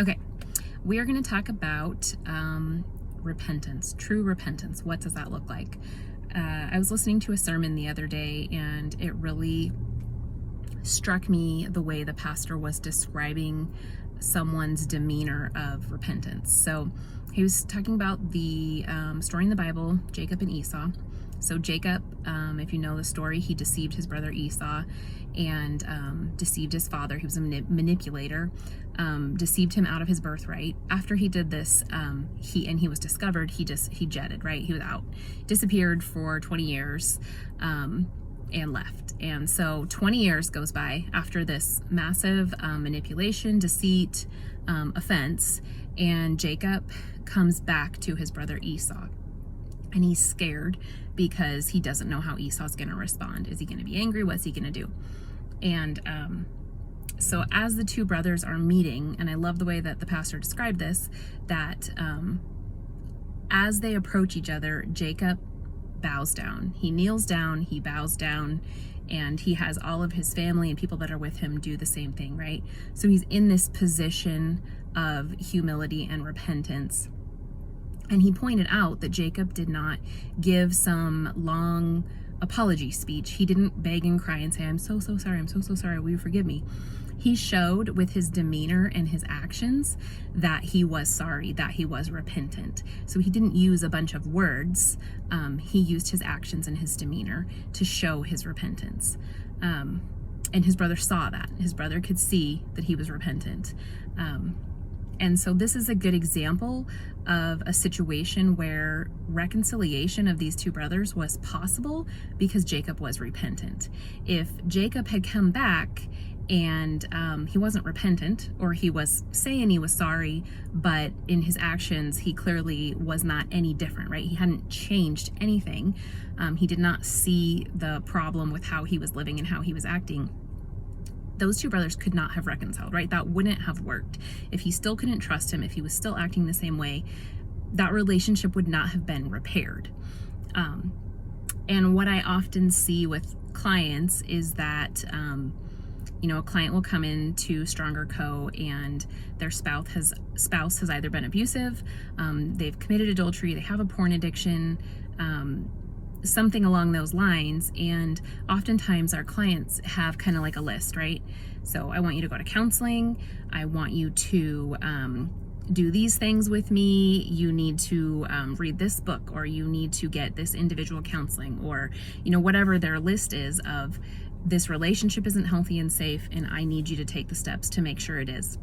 Okay, we are going to talk about repentance, true repentance. What does that look like? I was listening to a sermon the other day, and it really struck me the way the pastor was describing someone's demeanor of repentance. So he was talking about the story in the Bible, Jacob and Esau. So Jacob, if you know the story, he deceived his brother Esau and deceived his father. He was a manipulator, deceived him out of his birthright. After he did this, he was discovered, he jetted, right? He was out, disappeared for 20 years and left. And so 20 years goes by after this massive manipulation, deceit, offense, and Jacob comes back to his brother Esau. And he's scared because he doesn't know how Esau's going to respond. Is he going to be angry? What's he going to do? And so as the two brothers are meeting, and I love the way that the pastor described this, that as they approach each other, Jacob bows down. He kneels down, he bows down, and he has all of his family and people that are with him do the same thing, right? So he's in this position of humility and repentance. And he pointed out that Jacob did not give some long apology speech. He didn't beg and cry and say, I'm so sorry, I'm so sorry, will you forgive me? He showed with his demeanor and his actions that he was sorry, that he was repentant. So he didn't use a bunch of words. He used his actions and his demeanor to show his repentance. And his brother saw that. His brother could see that he was repentant. And so this is a good example of a situation where reconciliation of these two brothers was possible because Jacob was repentant. If Jacob had come back and he wasn't repentant, or he was saying he was sorry, but in his actions he clearly was not any different, right? He hadn't changed anything. He did not see the problem with how he was living and how he was acting. Those two brothers could not have reconciled, right? That wouldn't have worked. If he still couldn't trust him, if he was still acting the same way, that relationship would not have been repaired. And what I often see with clients is that, a client will come into Stronger Co. and their spouse has either been abusive, they've committed adultery, they have a porn addiction, something along those lines. And oftentimes our clients have kind of like a list, right? So I want you to go to counseling. I want you to do these things with me. You need to read this book, or you need to get this individual counseling, or, whatever their list is of this relationship isn't healthy and safe, and I need you to take the steps to make sure it is.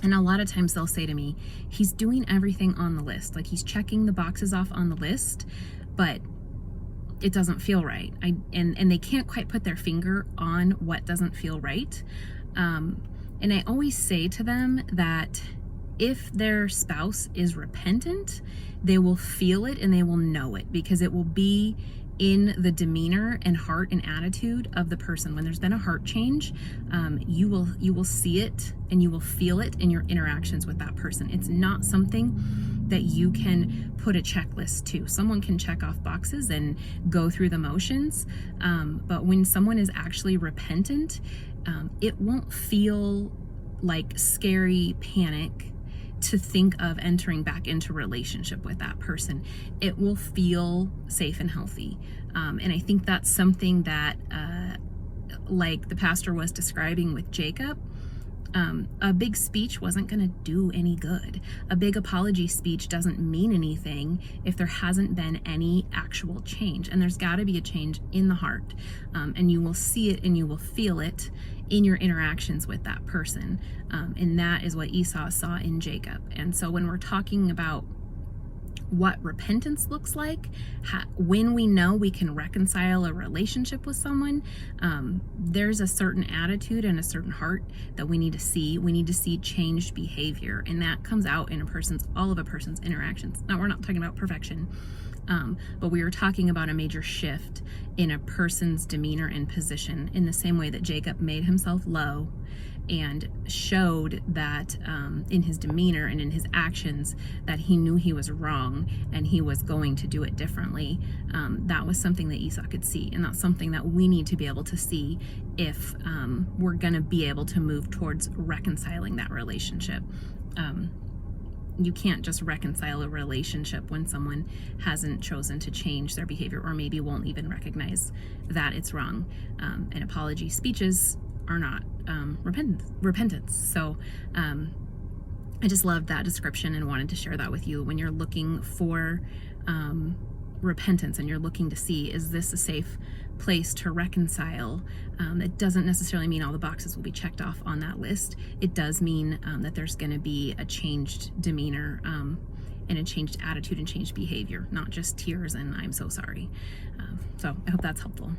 And a lot of times they'll say to me, he's doing everything on the list. Like, he's checking the boxes off on the list, but it doesn't feel right. And they can't quite put their finger on what doesn't feel right. And I always say to them that if their spouse is repentant, they will feel it and they will know it, because it will be in the demeanor and heart and attitude of the person. When there's been a heart change, you will see it and you will feel it in your interactions with that person. It's not something that you can put a checklist to. Someone can check off boxes and go through the motions, but when someone is actually repentant, it won't feel like scary panic to think of entering back into relationship with that person. It will feel safe and healthy. And I think that's something that, like the pastor was describing with Jacob, a big speech wasn't going to do any good. A big apology speech doesn't mean anything if there hasn't been any actual change. And there's got to be a change in the heart. And you will see it and you will feel it in your interactions with that person. And that is what Esau saw in Jacob. And so when we're talking about what repentance looks like, when we know we can reconcile a relationship with someone, there's a certain attitude and a certain heart that we need to see. We need to see changed behavior, and that comes out in all of a person's interactions. Now, we're not talking about perfection, but we are talking about a major shift in a person's demeanor and position, in the same way that Jacob made himself low and showed that in his demeanor and in his actions that he knew he was wrong and he was going to do it differently. That was something that Esau could see, and that's something that we need to be able to see if we're going to be able to move towards reconciling that relationship. You can't just reconcile a relationship when someone hasn't chosen to change their behavior, or maybe won't even recognize that it's wrong. And apology speeches are not repentance. So I just loved that description and wanted to share that with you. When you're looking for repentance and you're looking to see, is this a safe place to reconcile? It doesn't necessarily mean all the boxes will be checked off on that list. It does mean that there's going to be a changed demeanor and a changed attitude and changed behavior, not just tears and I'm so sorry. So I hope that's helpful.